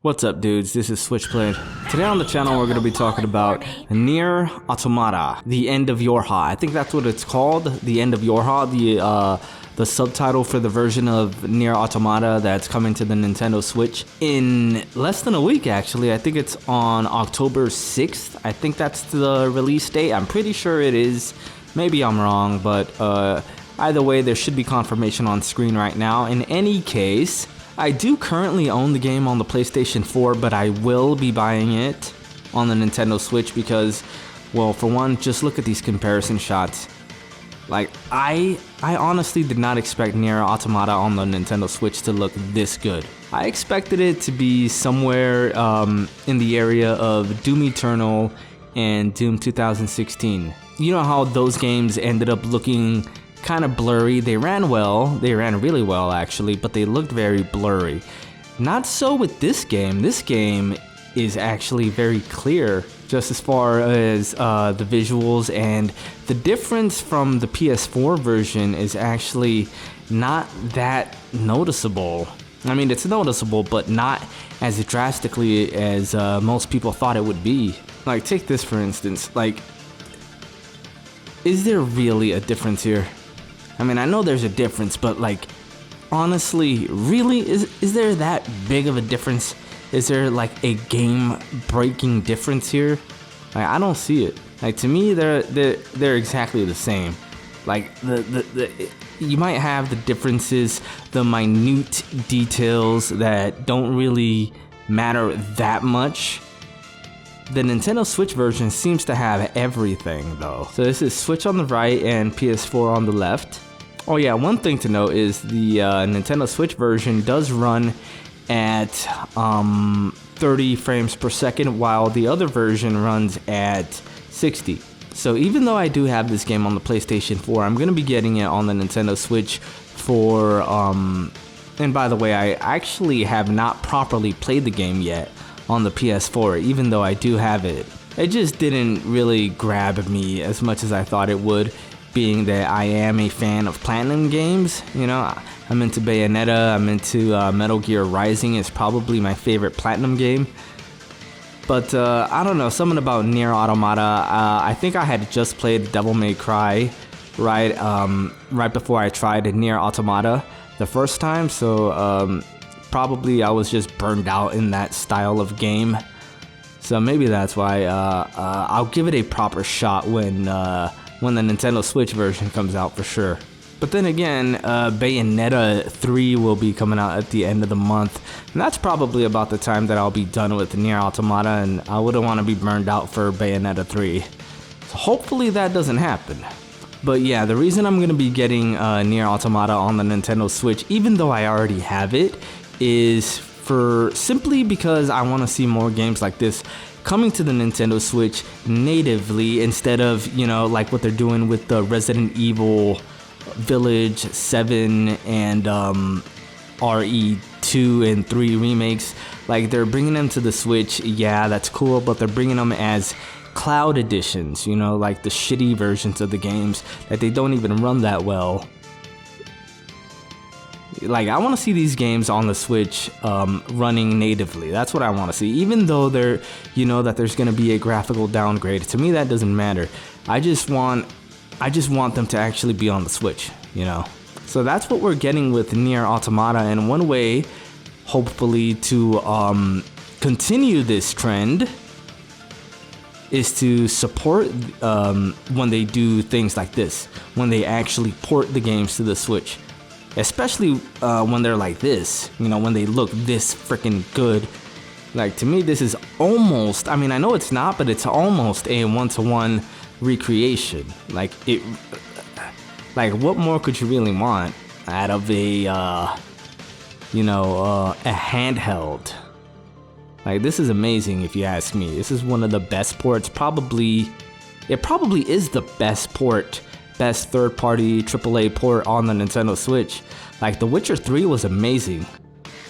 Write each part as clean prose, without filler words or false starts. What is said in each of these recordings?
What's up, dudes? This is Switchblade. Today on the channel we're going to be talking about Nier Automata, The End of Yorha. I think that's what it's called, The End of Yorha, the subtitle for the version of Nier Automata that's coming to the Nintendo Switch in less than a week, actually. I think it's on October 6th. I think that's the release date. I'm pretty sure it is. Maybe I'm wrong, but either way, there should be confirmation on screen right now. In any case, I do currently own the game on the PlayStation 4, but I will be buying it on the Nintendo Switch because, well, for one, just look at these comparison shots. Like, I honestly did not expect Nier Automata on the Nintendo Switch to look this good. I expected it to be somewhere in the area of Doom Eternal and Doom 2016. You know how those games ended up looking kind of blurry. They ran well, they ran really well actually, but they looked very blurry. Not so with this game. This game is actually very clear just as far as the visuals, and the difference from the PS4 version is actually not that noticeable. I mean, it's noticeable, but not as drastically as most people thought it would be. Like, take this for instance. Like, is there really a difference here? I mean, I know there's a difference, but like, honestly, really, is there that big of a difference? Is there like a game-breaking difference here? Like, I don't see it. Like, to me, they're exactly the same. Like, you might have the differences, the minute details that don't really matter that much. The Nintendo Switch version seems to have everything though. So this is Switch on the right and PS4 on the left. Oh yeah, one thing to note is the Nintendo Switch version does run at 30 frames per second, while the other version runs at 60. So even though I do have this game on the PlayStation 4, I'm going to be getting it on the Nintendo Switch for, and by the way, I actually have not properly played the game yet on the PS4, even though I do have it. It just didn't really grab me as much as I thought it would, being that I am a fan of Platinum games. You know, I'm into Bayonetta, I'm into Metal Gear Rising. It's probably my favorite Platinum game. But I don't know, something about Nier Automata. I think I had just played Devil May Cry right before I tried Nier Automata the first time, so probably I was just burned out in that style of game. So maybe that's why. I'll give it a proper shot when the Nintendo Switch version comes out for sure. But then again, Bayonetta 3 will be coming out at the end of the month, and that's probably about the time that I'll be done with Nier Automata, and I wouldn't want to be burned out for Bayonetta 3. So hopefully that doesn't happen. But yeah, the reason I'm going to be getting Nier Automata on the Nintendo Switch, even though I already have it, is simply because I want to see more games like this coming to the Nintendo Switch natively, instead of, you know, like what they're doing with the Resident Evil Village 7 and RE2 and 3 remakes. Like, they're bringing them to the Switch. Yeah, that's cool, but they're bringing them as cloud editions, you know, like the shitty versions of the games that they don't even run that well. Like, I want to see these games on the Switch running natively. That's what I want to see. Even though that there's going to be a graphical downgrade, to me that doesn't matter. I just want them to actually be on the Switch, you know. So that's what we're getting with Nier Automata, and one way, hopefully, to continue this trend is to support when they do things like this, when they actually port the games to the Switch. Especially when they're like this, you know, when they look this freaking good. Like, to me, this is almost, I mean, I know it's not, but it's almost a one-to-one recreation. Like, what more could you really want out of a handheld? Like, this is amazing if you ask me. This is one of the best ports, it probably is the best third-party AAA port on the Nintendo Switch. Like, The Witcher 3 was amazing.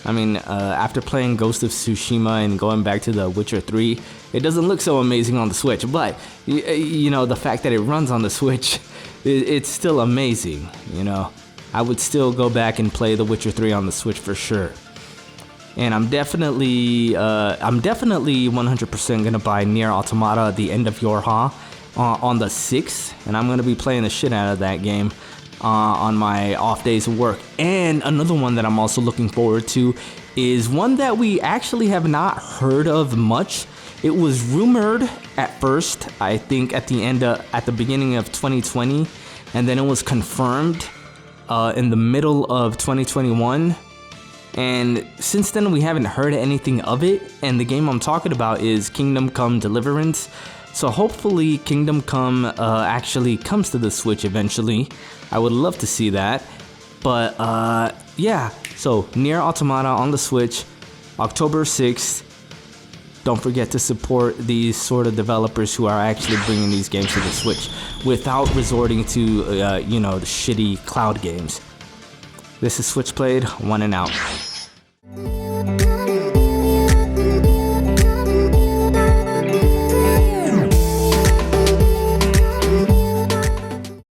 I mean, after playing Ghost of Tsushima and going back to The Witcher 3, it doesn't look so amazing on the Switch, but, you know, the fact that it runs on the Switch, it's still amazing, you know. I would still go back and play The Witcher 3 on the Switch for sure. And I'm definitely 100% gonna buy Nier Automata at the end of Yorha on the 6th, and I'm gonna be playing the shit out of that game on my off days of work. And another one that I'm also looking forward to is one that we actually have not heard of much. It was rumored at first, I think at the beginning of 2020, and then it was confirmed in the middle of 2021. And since then, we haven't heard anything of it. And the game I'm talking about is Kingdom Come Deliverance. So hopefully Kingdom Come actually comes to the Switch eventually. I would love to see that. But yeah, so Nier Automata on the Switch, October 6th. Don't forget to support these sort of developers who are actually bringing these games to the Switch without resorting to, the shitty cloud games. This is Switchblade, one and out.